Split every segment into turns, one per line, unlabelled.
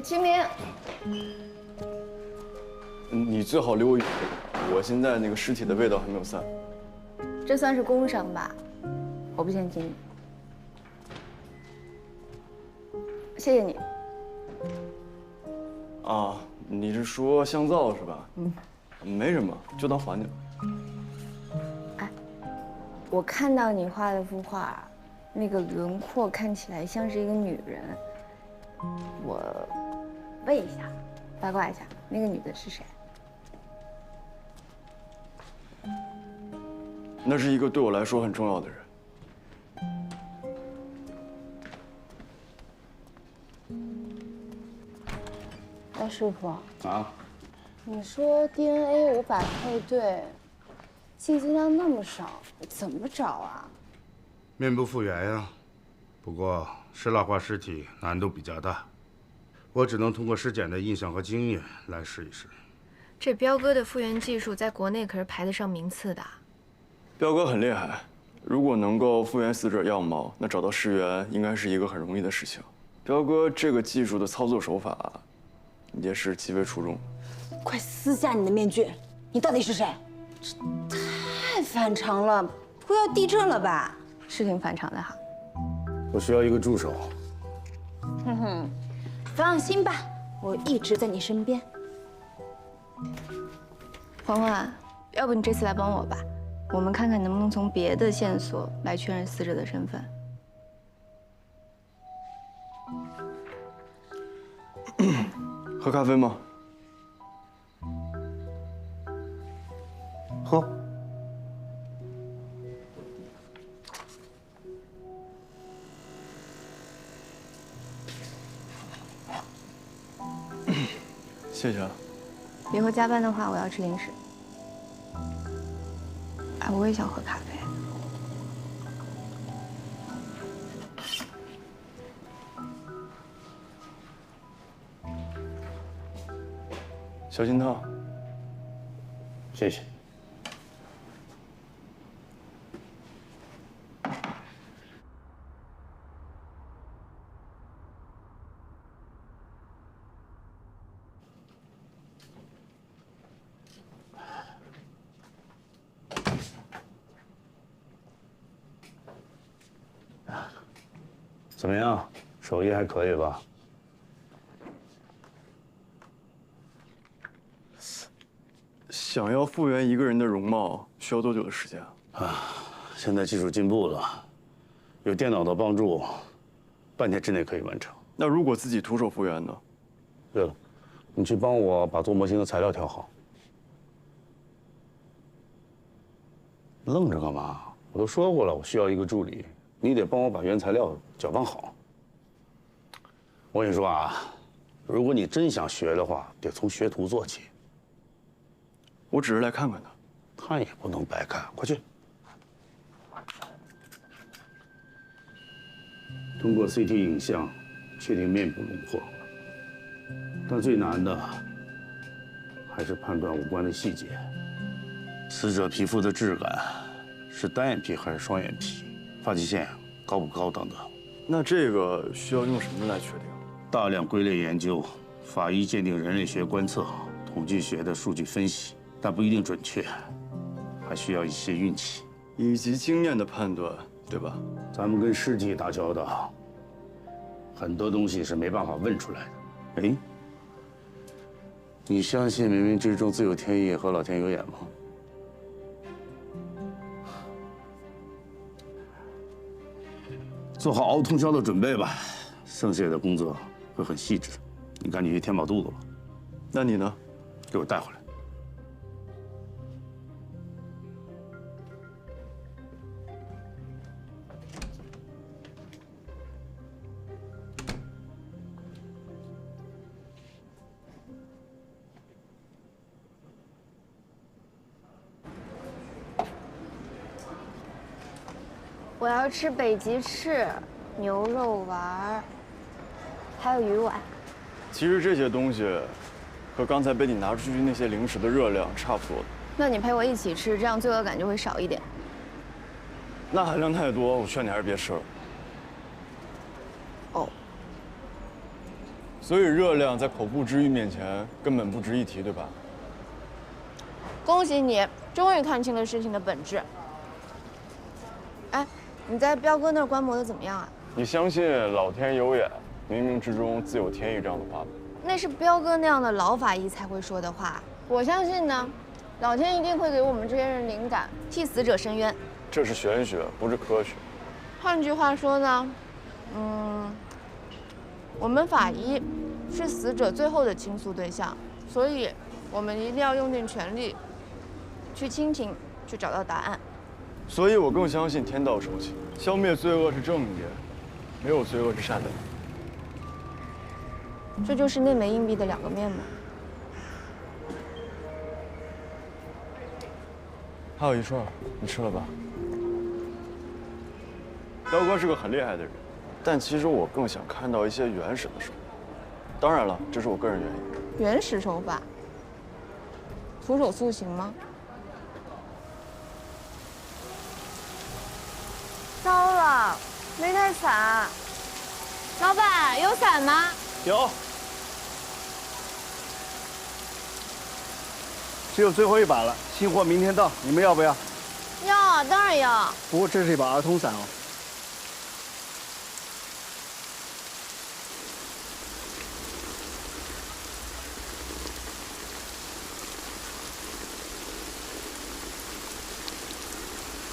清明，
你最好离我远点，我现在那个尸体的味道还没有散。
这算是工伤吧？我不嫌弃你，谢谢你。
啊，你是说香皂是吧？没什么，就当还你了。
我看到你画的幅画，那个轮廓看起来像是一个女人。我问一下，八卦一下，那个女的是谁？
那是一个对我来说很重要的人。
哎，师傅
啊，
你说 DNA 无法配对，信息量那么少，怎么找啊？
面部复原呀。不过尸蜡化尸体难度比较大，我只能通过尸检的印象和经验来试一试。
这彪哥的复原技术在国内可是排得上名次的。
彪哥很厉害，如果能够复原死者样貌，那找到尸源应该是一个很容易的事情。彪哥这个技术的操作手法，也是极为出众。
快撕下你的面具！你到底是谁？这太反常了，不会要地震了吧？
是挺反常的哈。
我需要一个助手。
放心吧，我一直在你身边。
欢欢，要不你这次来帮我吧，我们看看能不能从别的线索来确认死者的身份。
喝咖啡吗？
喝。
谢谢啊。
以后加班的话，我要吃零食。哎，我也想喝咖啡。
小心烫。
谢谢。怎么样，手艺还可以吧？
想要复原一个人的容貌，需要多久的时间啊？
现在技术进步了，有电脑的帮助，半天之内可以完成。
那如果自己徒手复原呢？
对了，你去帮我把做模型的材料调好。愣着干嘛？我都说过了，我需要一个助理，你得帮我把原材料搅拌好。我跟你说啊，如果你真想学的话，得从学徒做起。
我只是来看看的。
看也不能白看，快去。通过 CT 影像确定面部轮廓，但最难的还是判断五官的细节。死者皮肤的质感是单眼皮还是双眼皮，发际线高不高等等。
那这个需要用什么来确定？
大量归类研究、法医鉴定、人类学观测、统计学的数据分析，但不一定准确，还需要一些运气
以及经验的判断，对吧？
咱们跟尸体打交道，很多东西是没办法问出来的。哎，你相信冥冥之中自有天意和老天有眼吗？做好熬通宵的准备吧，剩下的工作会很细致的，你赶紧去填饱肚子吧。
那你呢？
给我带回来。
我要吃北极翅、牛肉丸，还有鱼丸。
其实这些东西和刚才被你拿出去那些零食的热量差不多的。
那你陪我一起吃，这样罪恶感就会少一点。
钠含量太多，我劝你还是别吃了。
哦。
所以热量在口腹之欲面前根本不值一提，对吧？
恭喜你，终于看清了事情的本质。哎，你在彪哥那儿观摩的怎么样啊？
你相信老天有眼，冥冥之中自有天意这样的话吗？
那是彪哥那样的老法医才会说的话。我相信呢，老天一定会给我们这些人灵感，替死者伸冤。
这是玄学，不是科学。
换句话说呢，我们法医是死者最后的倾诉对象，所以我们一定要用尽全力去倾听，去找到答案。
所以我更相信天道酬勤，消灭罪恶是正义，没有罪恶是善良。
这就是那枚硬币的两个面吗？
还有一串，你吃了吧？彪哥是个很厉害的人，但其实我更想看到一些原始的手法。当然了，这是我个人原因。
原始手法，徒手塑形吗？糟了，没带伞。老板，有伞吗？
有，只有最后一把了，新货明天到，你们要不要？
要，当然要。
不过这是一把儿童伞哦。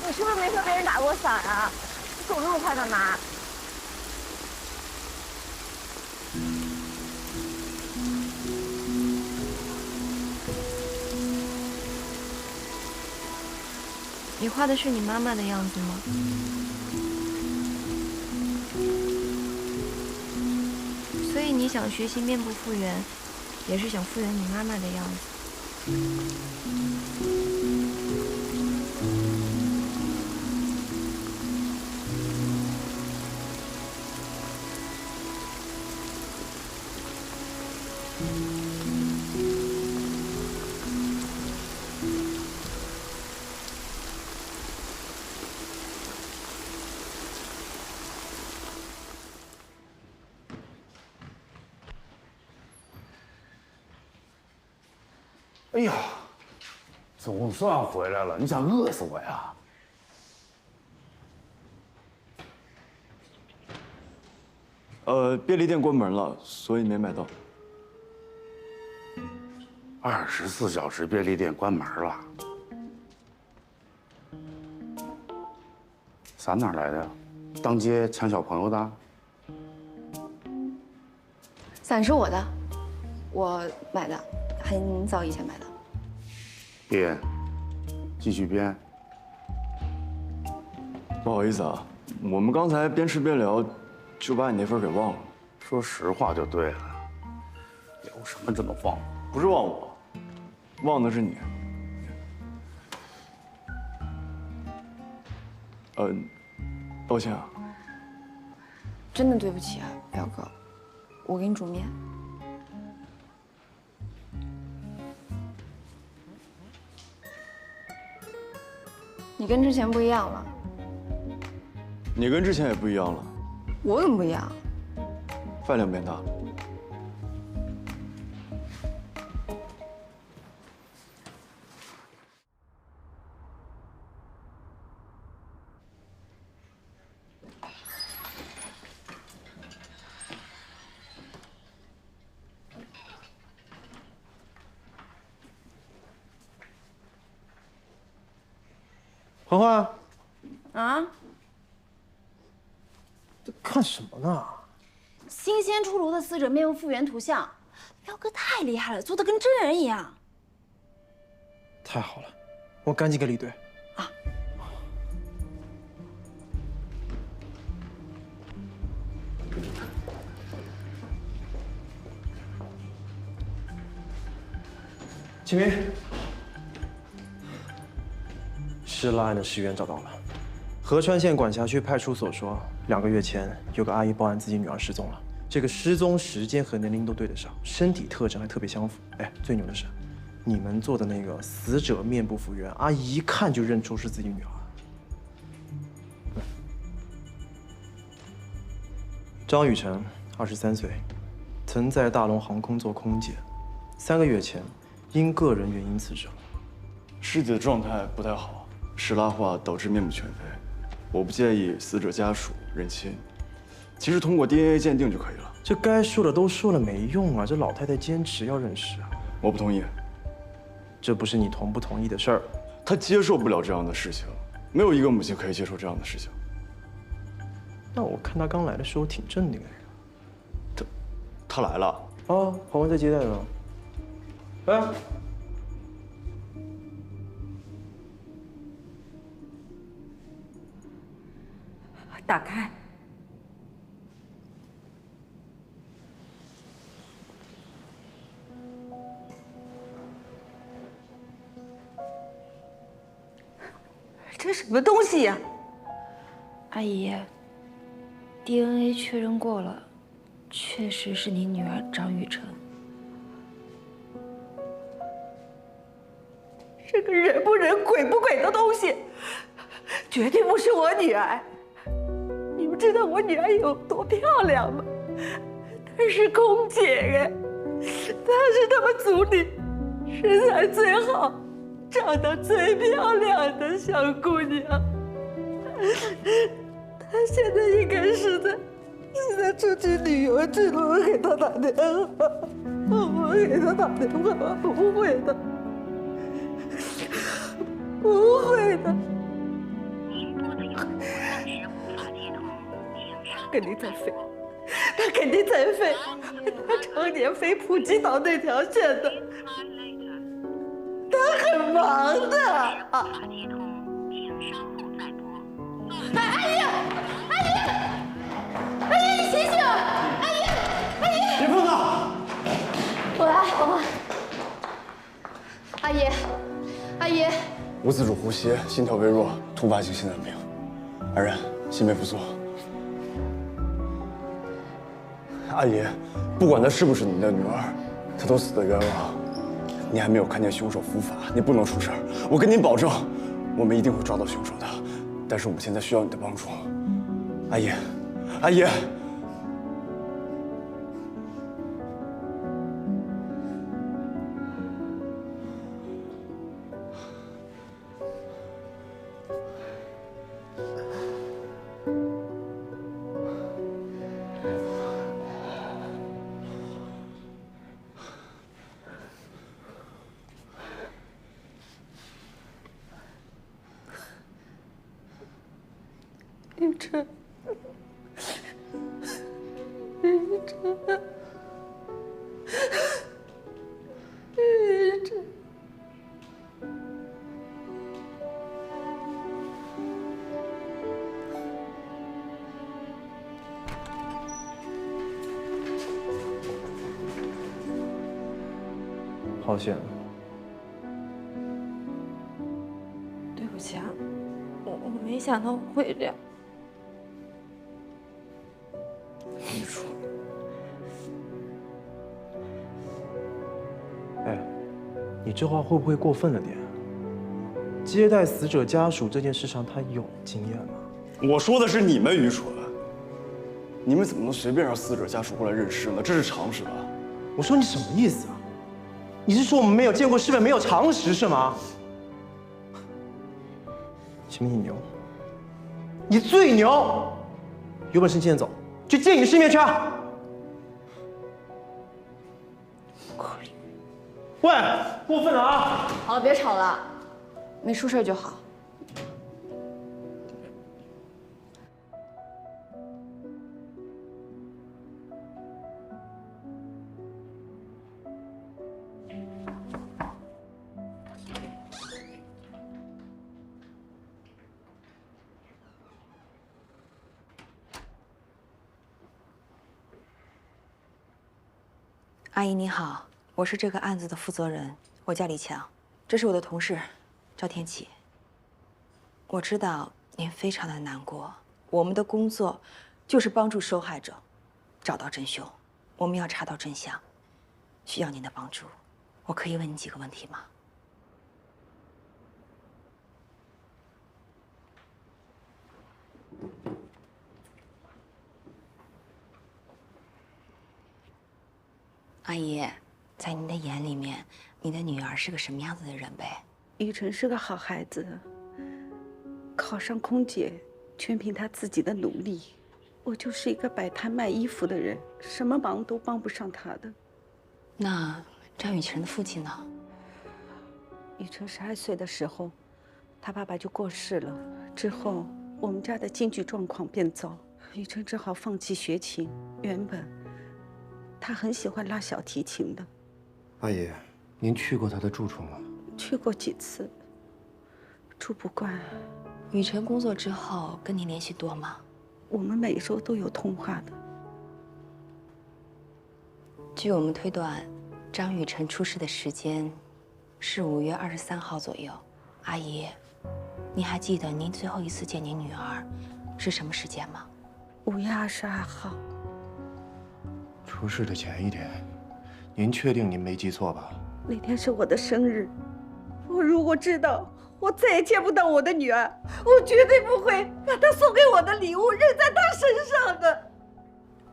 你是不是没和别人打过伞啊？你走那么快干嘛？
你画的是你妈妈的样子吗？所以你想学习面部复原，也是想复原你妈妈的样子。
哎呀，总算回来了！你想饿死我呀？
便利店关门了，所以没买到。
24小时便利店关门了。伞哪来的呀？当街抢小朋友的？
伞是我的，我买的，很早以前买的。
编，继续编。
不好意思啊，我们刚才边吃边聊，就把你那份给忘了。
说实话就对了，聊什么这么忘？
不是忘我，忘的是你。抱歉啊。
真的对不起啊，彪哥，我给你煮面。你跟之前不一样了。
你跟之前也不一样了，
我怎么不一样？
饭量变大了。
欢欢，
啊，
这看什么呢？
新鲜出炉的死者面部复原图像，彪哥太厉害了，做的跟真人一样。
太好了，我赶紧给李队。
啊。
启明，失了案的尸源找到了。合川县管辖区派出所说，2个月前有个阿姨报案自己女儿失踪了。这个失踪时间和年龄都对得上，身体特征还特别相符。哎，最牛的是，你们做的那个死者面部复原，阿姨一看就认出是自己女儿。张雨晨，23岁，曾在大龙航空做空姐，3个月前因个人原因辞职了。
尸体的状态不太好，石蜡化导致面目全非。我不建议死者家属认亲，其实通过 DNA 鉴定就可以了。
这该说的都说了没用啊！这老太太坚持要认尸啊！
我不同意，
这不是你同不同意的事儿。
她接受不了这样的事情，没有一个母亲可以接受这样的事情。
那我看她刚来的时候挺镇定的。
她来了。
哦，华文在接待呢。哎，
打开。这什么东西呀？
阿姨，DNA 确认过了，确实是你女儿张雨晨。
这个人不人鬼不鬼的东西，绝对不是我女儿。你们知道我女儿有多漂亮吗？她是空姐哎，她是他们组里身材最好、长得最漂亮的小姑娘。她现在应该是在出去旅游去了。我给她打电话，我给她打电话，不会的。不会的。他肯定在飞，他肯定在飞，他常年飞普吉岛那条线的，他很忙的。阿姨，你醒醒！阿姨，
别碰他！
我来。阿姨。
无自主呼吸，心跳微弱，突发性心脏病。安然，心肺复苏。阿姨，不管她是不是你的女儿，她都死得冤枉。你还没有看见凶手伏法，你不能出事儿。我跟您保证，我们一定会抓到凶手的。但是我们现在需要你的帮助，阿姨，阿姨。
雨晨，雨晨，雨晨。
好险！
对不起啊，我没想到会这样。
你说，
哎，你这话会不会过分了点？接待死者家属这件事上，他有经验吗？
我说的是你们愚蠢。你们怎么能随便让死者家属过来认尸呢？这是常识吧？
我说你什么意思啊？你是说我们没有见过世面，没有常识是吗？行不行？你牛，你最牛！有本事你现在走，去见你的世面去啊！喂，过分了啊！
好了，别吵了，没出事就好。
阿姨你好，我是这个案子的负责人，我叫李强，这是我的同事赵天启。我知道您非常的难过，我们的工作就是帮助受害者找到真凶，我们要查到真相，需要您的帮助。我可以问你几个问题吗？阿姨，在您的眼里面，你的女儿是个什么样子的人呗？
雨辰是个好孩子，考上空姐全凭他自己的努力。我就是一个摆摊卖衣服的人，什么忙都帮不上他的。
那张雨辰的父亲呢？
雨辰12岁的时候，他爸爸就过世了。之后，我们家的经济状况变糟，雨辰只好放弃学琴。原本，他很喜欢拉小提琴的。
阿姨，您去过他的住处吗？
去过几次，住不惯。
雨辰工作之后跟您联系多吗？
我们每周都有通话的。
据我们推断，张雨辰出事的时间是5月23号左右。阿姨，您还记得您最后一次见您女儿是什么时间吗
5月22号。
出事的前一天，您确定您没记错吧？
那天是我的生日，我如果知道我再也见不到我的女儿，我绝对不会把她送给我的礼物扔在她身上的。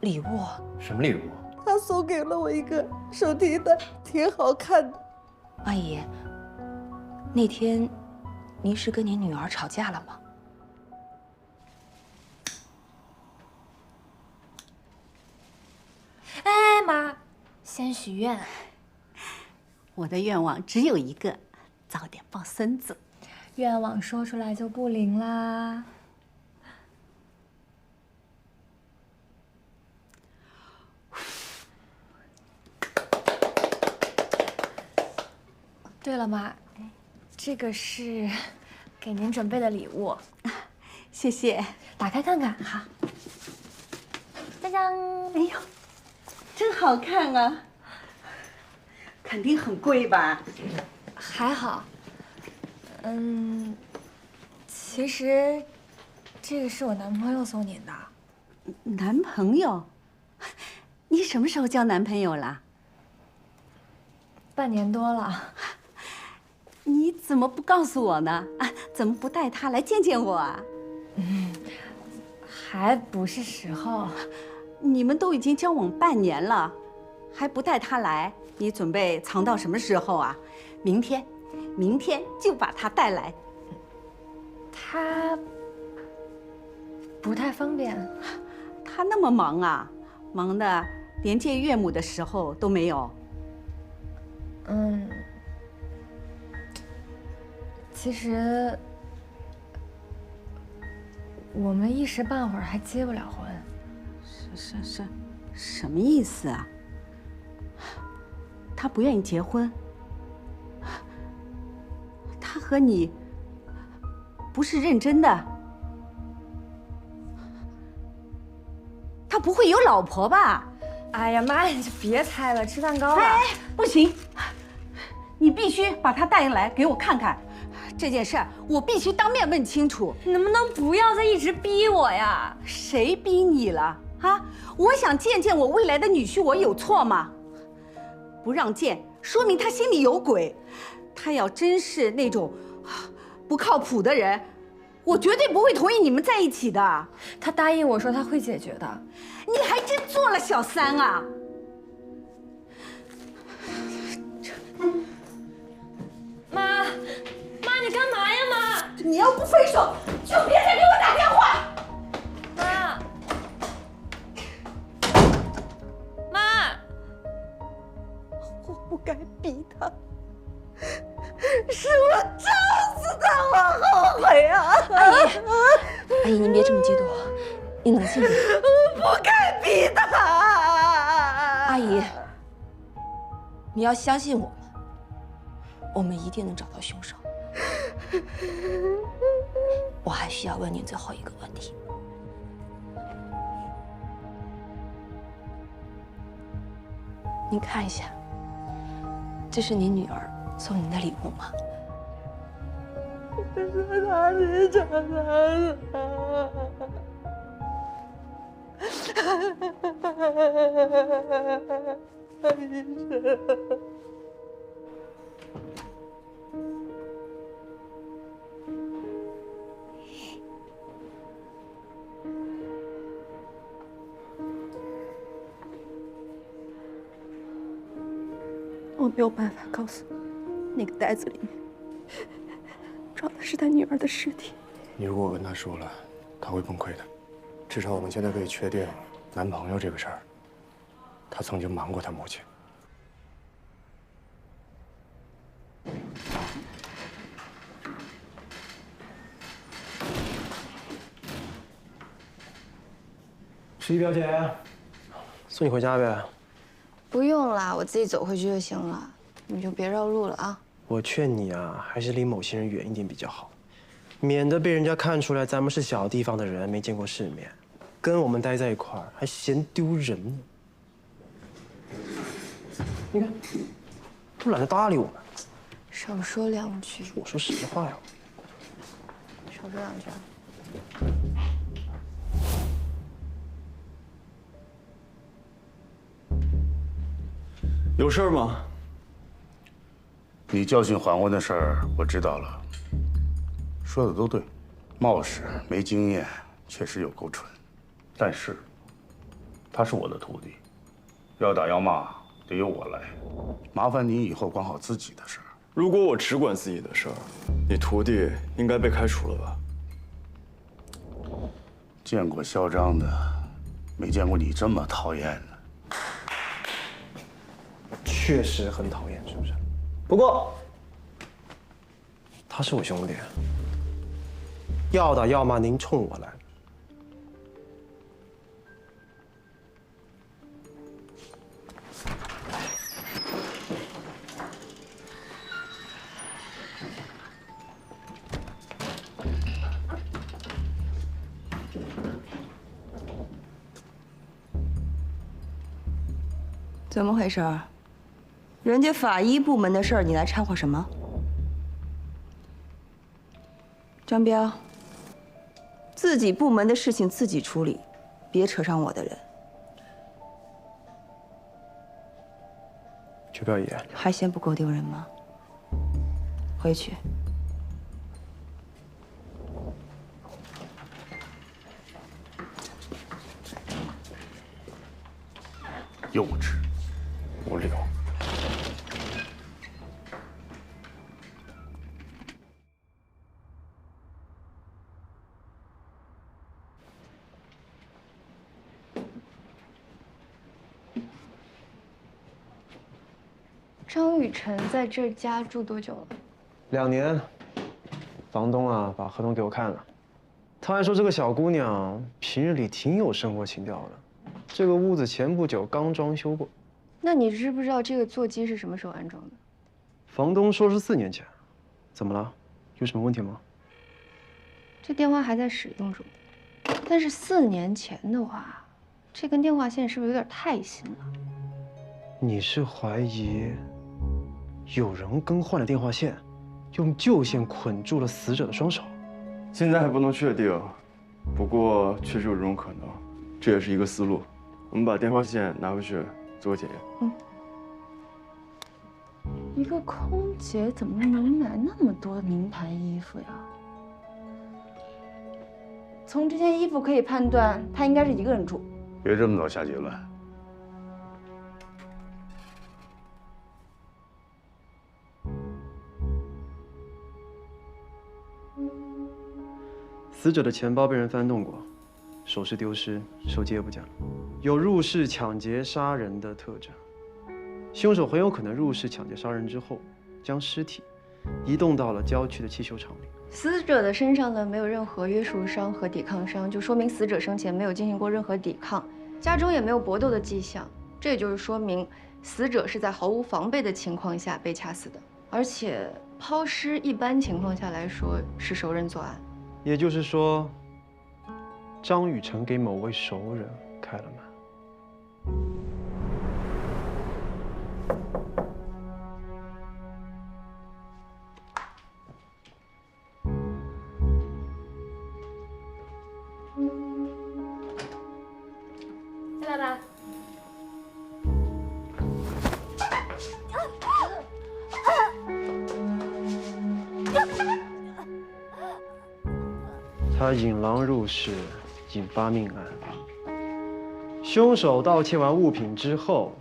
礼物？
什么礼物？
她送给了我一个手提的，挺好看的。
阿姨，那天您是跟您女儿吵架了吗？
哎妈，先许愿。
我的愿望只有一个，早点抱孙子。
愿望说出来就不灵啦。对了，妈，这个是给您准备的礼物，
谢谢。
打开看看哈。짜잔！
哎呦，真好看啊！肯定很贵吧？
还好。其实这个是我男朋友送您的。
男朋友？你什么时候交男朋友了？
半年多了。
你怎么不告诉我呢？啊，怎么不带他来见见我啊？
还不是时候。
你们都已经交往半年了，还不带他来？你准备藏到什么时候啊？明天就把他带来。
他不太方便。
他那么忙啊，忙的连见岳母的时候都没有。
其实我们一时半会儿还结不了婚。
什么意思啊？他不愿意结婚？他和你不是认真的？他不会有老婆吧？
哎呀妈呀，你就别猜了，吃蛋糕了。
哎，不行，你必须把他带来给我看看。这件事儿我必须当面问清楚。
你能不能不要再一直逼我呀？
谁逼你了啊？我想见见我未来的女婿，我有错吗？不让见，说明他心里有鬼。他要真是那种不靠谱的人，我绝对不会同意你们在一起的。
他答应我说他会解决的。
你还真做了小三啊！
妈，你干嘛呀，妈？
你要不分手，就别再给我打电话。
妈，
我不该逼他，是我撞死他，我后悔啊！
阿姨，您别这么激动，你冷静点。
我不该逼他。
阿姨，你要相信我们一定能找到凶手。我还需要问您最后一个问题。您看一下，这是您女儿送您的礼物吗？
这是他的长大。
我没有办法告诉你，那个袋子里面装的是他女儿的尸体。
你如果跟他说了，他会崩溃的。至少我们现在可以确定，男朋友这个事儿，他曾经瞒过他母亲。
十一表姐，送你回家呗。
不用啦，我自己走回去就行了，你就别绕路了啊。
我劝你啊，还是离某些人远一点比较好，免得被人家看出来咱们是小地方的人，没见过世面，跟我们待在一块儿还嫌丢人呢。你看，都懒得搭理我们。
少说两句。
我说实话呀。
少说两句啊。
有事儿吗？
你教训黄文的事儿我知道了，说的都对，冒失没经验，确实有够蠢。但是，他是我的徒弟，要打要骂得由我来。麻烦你以后管好自己的事儿。
如果我只管自己的事儿，你徒弟应该被开除了吧？
见过嚣张的，没见过你这么讨厌的。
确实很讨厌，是不是？不过，他是我兄弟，要打要骂您冲我来。
怎么回事？人家法医部门的事儿，你来掺和什么？张彪，自己部门的事情自己处理，别扯上我的人。
邱彪爷，
还嫌不够丢人吗？回去。
幼稚，
无聊。
张雨晨在这家住多久了
？2年。房东啊，把合同给我看了，他还说这个小姑娘平日里挺有生活情调的。这个屋子前不久刚装修过。
那你知不知道这个座机是什么时候安装的？
房东说是4年前。怎么了？有什么问题吗？
这电话还在使用中，但是4年前的话，这根电话线是不是有点太新了？
你是怀疑有人更换了电话线，用旧线捆住了死者的双手？
现在还不能确定，不过确实有这种可能，这也是一个思路。我们把电话线拿回去做个检验。
一个空姐怎么能买那么多名牌衣服呀？从这件衣服可以判断，她应该是一个人住。
别这么早下结论。
死者的钱包被人翻动过，首饰丢失，手机也不见了，有入室抢劫杀人的特征。凶手很有可能入室抢劫杀人之后，将尸体移动到了郊区的汽修厂里。
死者的身上呢没有任何约束伤和抵抗伤，就说明死者生前没有进行过任何抵抗，家中也没有搏斗的迹象，这也就是说明死者是在毫无防备的情况下被掐死的。而且抛尸一般情况下来说是熟人作案，
也就是说，张雨晨给某位熟人开了门。
进来吧。
他引狼入室，引发命案。凶手盗窃完物品之后，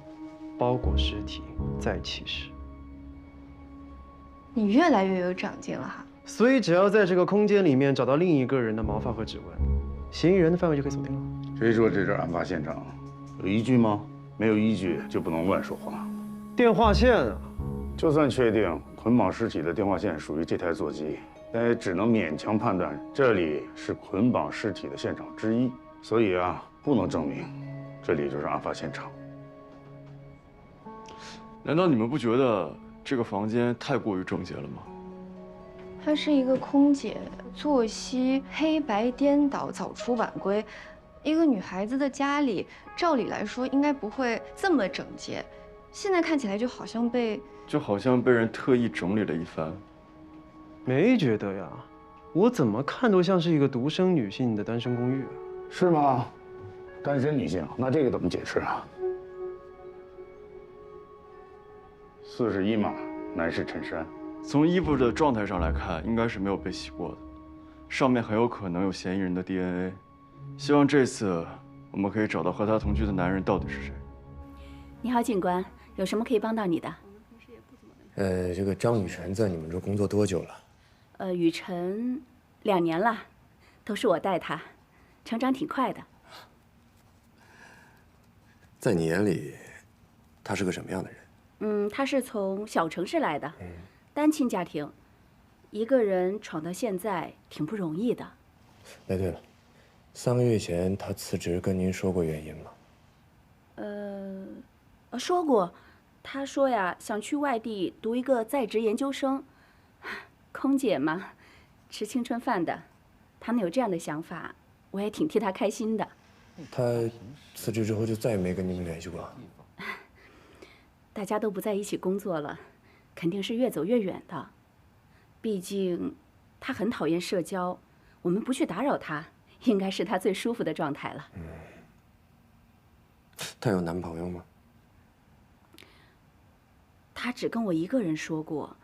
包裹尸体再弃尸。
你越来越有长进了哈。
所以只要在这个空间里面找到另一个人的毛发和指纹，嫌疑人的范围就可以锁定了。
谁说这是案发现场？有依据吗？没有依据就不能乱说话。
电话线啊，
就算确定捆绑尸体的电话线属于这台座机，但也只能勉强判断这里是捆绑尸体的现场之一，所以啊，不能证明这里就是案发现场。
难道你们不觉得这个房间太过于整洁了吗？
她是一个空姐，作息黑白颠倒，早出晚归。一个女孩子的家里，照理来说应该不会这么整洁，现在看起来就好像被
人特意整理了一番。
没觉得呀，我怎么看都像是一个独生女性的单身公寓啊。
是吗？单身女性，那这个怎么解释啊？41码，男士衬衫。
从衣服的状态上来看，应该是没有被洗过的，上面很有可能有嫌疑人的 DNA。希望这次我们可以找到和他同居的男人到底是谁。
你好，警官，有什么可以帮到你的？
这个张雨晨在你们这工作多久了？
雨晨2年了，都是我带他，成长挺快的。
在你眼里，他是个什么样的人？
他是从小城市来的，单亲家庭，一个人闯到现在挺不容易的。
哎，对了，3个月前他辞职跟您说过原因吗？
说过，他说呀，想去外地读一个在职研究生。空姐嘛，吃青春饭的，他能有这样的想法，我也挺替他开心的。
他辞职之后就再也没跟你们联系过？
大家都不在一起工作了，肯定是越走越远的。毕竟，他很讨厌社交，我们不去打扰他，应该是他最舒服的状态了。
她有男朋友吗？
他只跟我一个人说过，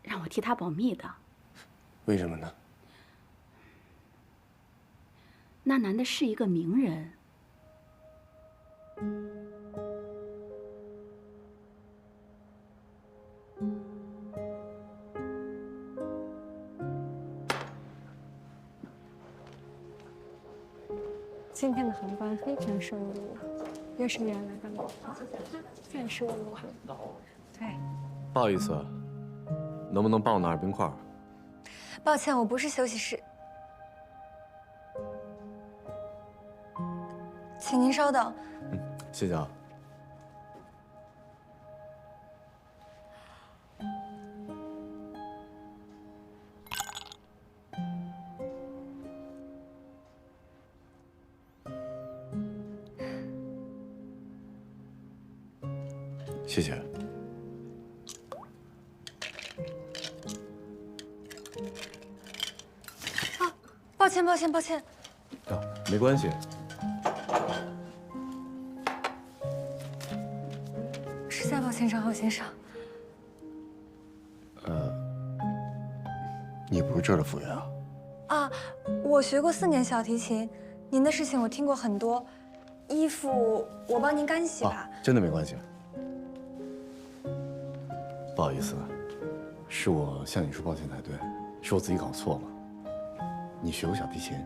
让我替他保密的。
为什么呢？
那男的是一个名人。
今天的航班非常顺利，又是原来的路，再是我路。对，
不好意思，能不能帮我拿点冰块？
抱歉，我不是休息室，请您稍等。
谢谢啊。谢谢。
啊，抱歉，抱歉，抱歉。
啊，没关系。
实在抱歉，张浩先生。
你不是这儿的服务员啊？
啊，我学过4年小提琴，您的事情我听过很多。衣服我帮您干洗吧。
真的没关系。不好意思，是我向你说抱歉才对，是我自己搞错了。你学过小提琴？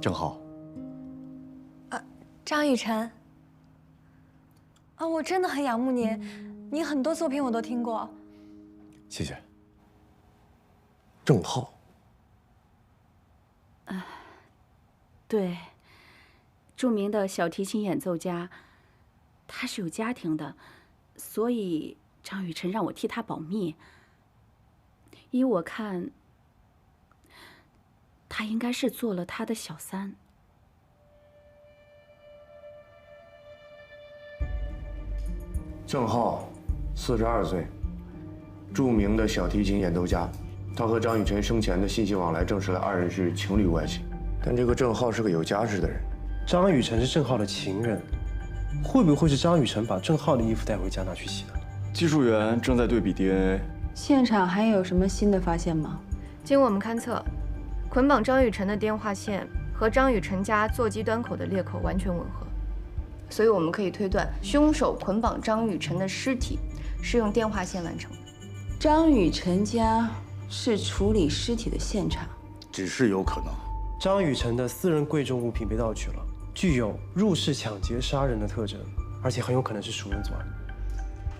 郑浩。
张雨晨。啊，我真的很仰慕您，您很多作品我都听过。
谢谢。郑浩。
对，著名的小提琴演奏家，他是有家庭的，所以张雨晨让我替他保密。依我看，他应该是做了他的小三。
郑浩，42岁，著名的小提琴演奏家。他和张雨晨生前的信息往来证实了2人是情侣关系。但这个郑浩是个有家室的人。
张雨晨是郑浩的情人，会不会是张雨晨把郑浩的衣服带回家拿去洗的？
技术员正在对比 DNA。
现场还有什么新的发现吗？
经我们勘测，捆绑张雨晨的电话线和张雨晨家座机端口的裂口完全吻合，所以我们可以推断，凶手捆绑张雨晨的尸体是用电话线完成的。
张雨晨家是处理尸体的现场，
只是有可能。
张雨晨的私人贵重物品被盗取了，具有入室抢劫杀人的特征，而且很有可能是熟人作案。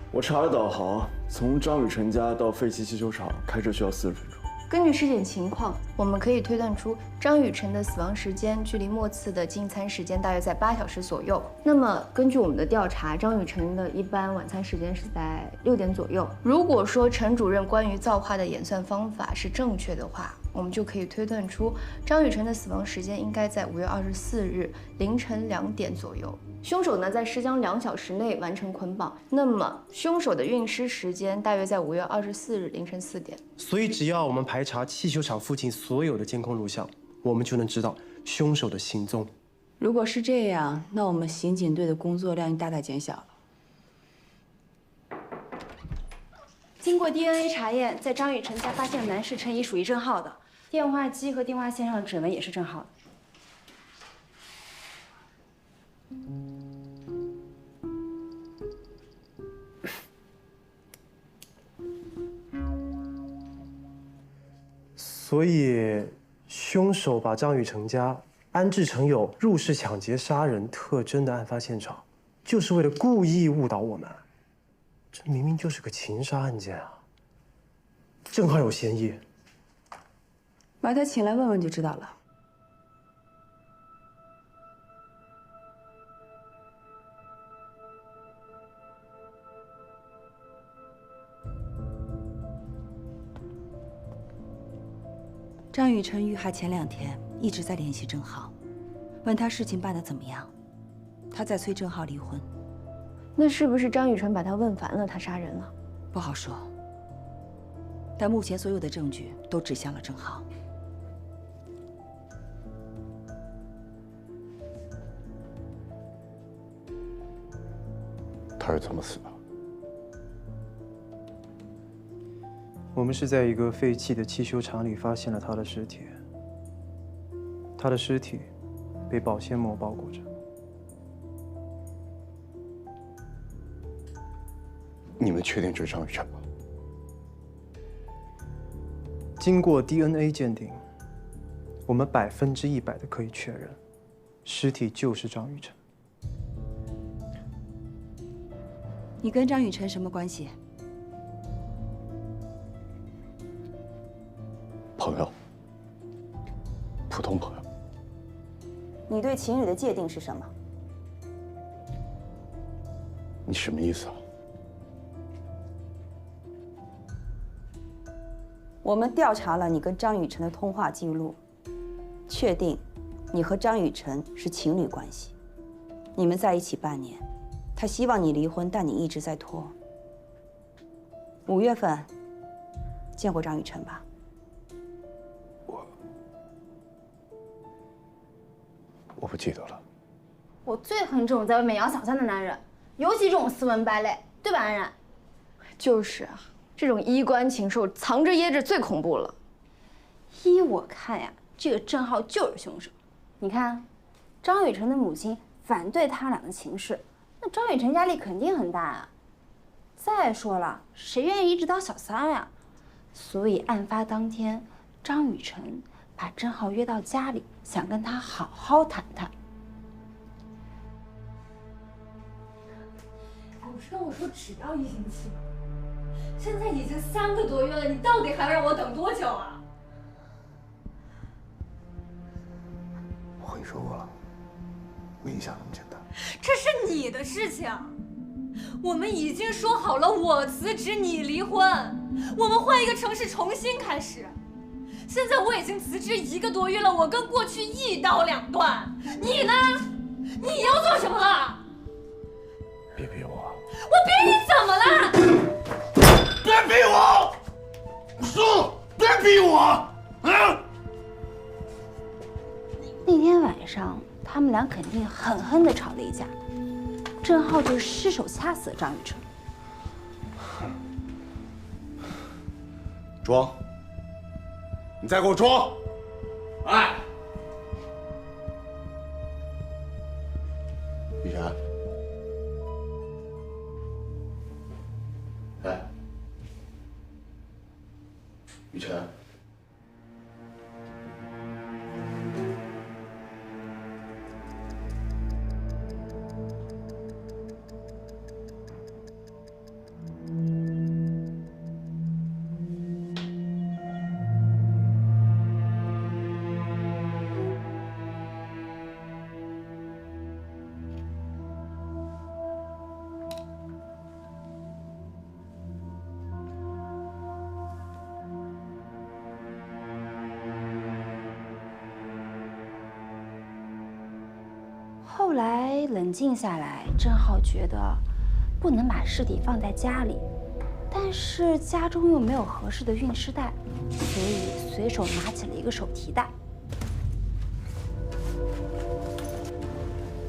我查了导航，从张雨晨家到废弃气球场开车需要40分钟。
根据尸检情况，我们可以推断出张雨晨的死亡时间距离末次的进餐时间大约在8小时左右。那么根据我们的调查，张雨晨的一般晚餐时间是在6点左右。如果说陈主任关于造化的演算方法是正确的话，我们就可以推断出张雨晨的死亡时间应该在5月24日凌晨2点左右。凶手呢在尸僵2小时内完成捆绑，那么凶手的运尸时间大约在5月24日凌晨4点。
所以只要我们排查气球场附近所有的监控录像，我们就能知道凶手的行踪。
如果是这样，那我们刑警队的工作量大大减小了。
经过 DNA 查验，在张雨晨家发现的男士陈仪属于郑浩的，电话机和电话线上的指纹也是郑浩的。
所以，凶手把张雨晨家安置成有入室抢劫杀人特征的案发现场，就是为了故意误导我们。这明明就是个情杀案件啊！郑浩有嫌疑，
把他请来问问就知道了。张雨晨遇害前2天一直在联系郑浩，问他事情办得怎么样，他在催郑浩离婚。
那是不是张雨晨把他问烦了，他杀人了？
不好说，但目前所有的证据都指向了郑浩。
他是怎么死的？
我们是在一个废弃的汽修厂里发现了他的尸体。他的尸体被保鲜膜包裹着。
你们确定这是张雨晨吗？
经过 DNA 鉴定，我们100%的可以确认，尸体就是张雨晨。
你跟张雨晨什么关系？
朋友，普通朋友。
你对情侣的界定是什么？
你什么意思啊？
我们调查了你跟张雨晨的通话记录，确定你和张雨晨是情侣关系。你们在一起半年，他希望你离婚，但你一直在拖。5月份见过张雨晨吧？
我不记得了。
我最恨这种在外面养小三的男人，尤其这种斯文败类，对吧，安然？
就是啊，这种衣冠禽兽藏着掖着最恐怖了。
依我看呀，这个郑浩就是凶手。你看，张雨晨的母亲反对他俩的情事，那张雨晨压力肯定很大啊。再说了，谁愿意一直当小三呀？所以案发当天，张雨晨把郑浩约到家里，想跟他好好谈谈。
不是跟我说只要1星期吗？现在已经3个多月了，你到底还要让我等多久啊？
我和你说过了，没你想那么简单。
这是你的事情，我们已经说好了，我辞职，你离婚，我们换一个城市重新开始。现在我已经辞职1个多月了，我跟过去一刀两断。你呢？你要做什么了？
别逼我！
我逼你怎么了？
别逼我！说，别逼我！啊！
那天晚上，他们俩肯定狠狠地吵了一架。郑浩就失手掐死了张雨晨。
装！你再给我装！哎，
雨辰，哎，雨辰。
后来冷静下来，郑浩觉得不能把尸体放在家里，但是家中又没有合适的运尸袋，所以随手拿起了一个手提袋。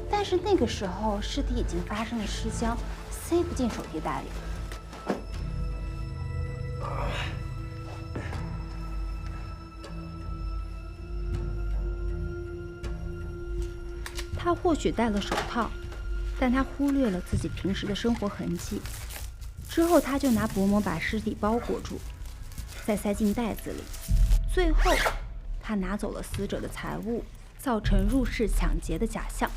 但是那个时候尸体已经发生了尸僵，塞不进手提袋里。他或许戴了手套，但他忽略了自己平时的生活痕迹。之后，他就拿薄膜把尸体包裹住，再塞进袋子里。最后，他拿走了死者的财物，造成入室抢劫的假象。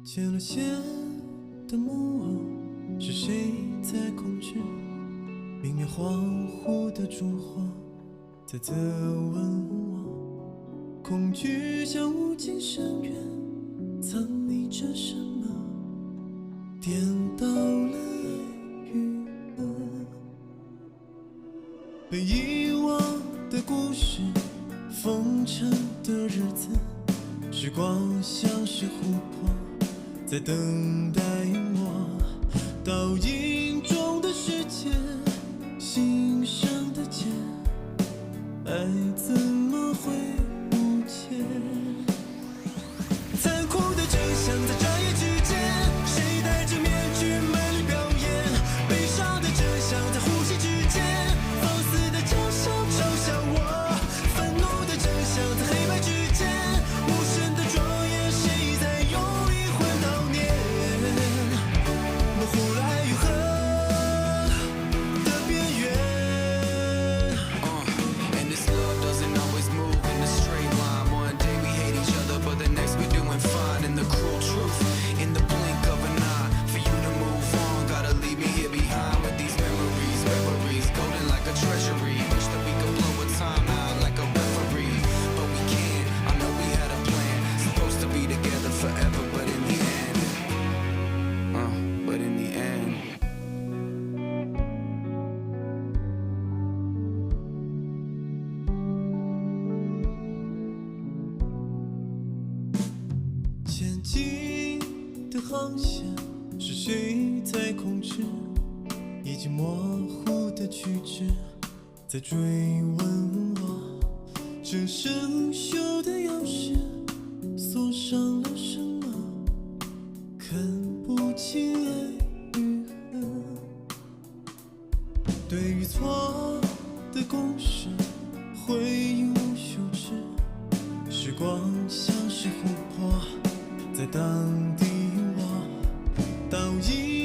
见了线的木偶，是谁在控制？明明恍惚的烛火，在责问我。恐惧像无尽深渊，藏匿着什么？颠倒了爱与恶，被遗忘的故事，封尘的日子，时光像是琥珀。在等待我，倒影中的世界，心上的茧，爱怎么会无解？残酷的真相在转眼之间，谁戴着面具卖力表演？悲伤的真相在呼吸之间，放肆的假象嘲笑我，愤怒的真相在黑白之间，无声的庄严，谁在用力混淆？模糊了爱与恨的边缘。
And this love doesn't always move in a straight line. One day we hate each other, but the next we doing fine. And the cruel truth, in the blink of an eye, for you to move on, gotta leave me here behind with these memories, reveries, golden like a treasury. Wish that we could blow a time out like a referee, but we can't. I know we had a plan, supposed to be together forever, but in the end. But in the end,
前进的航线是谁在控制？已经模糊的举止在追问我，这生锈的钥匙锁上了什么？看不清爱与恨。对与错的公式，回应无休止。时光像是琥珀，在当地我倒影。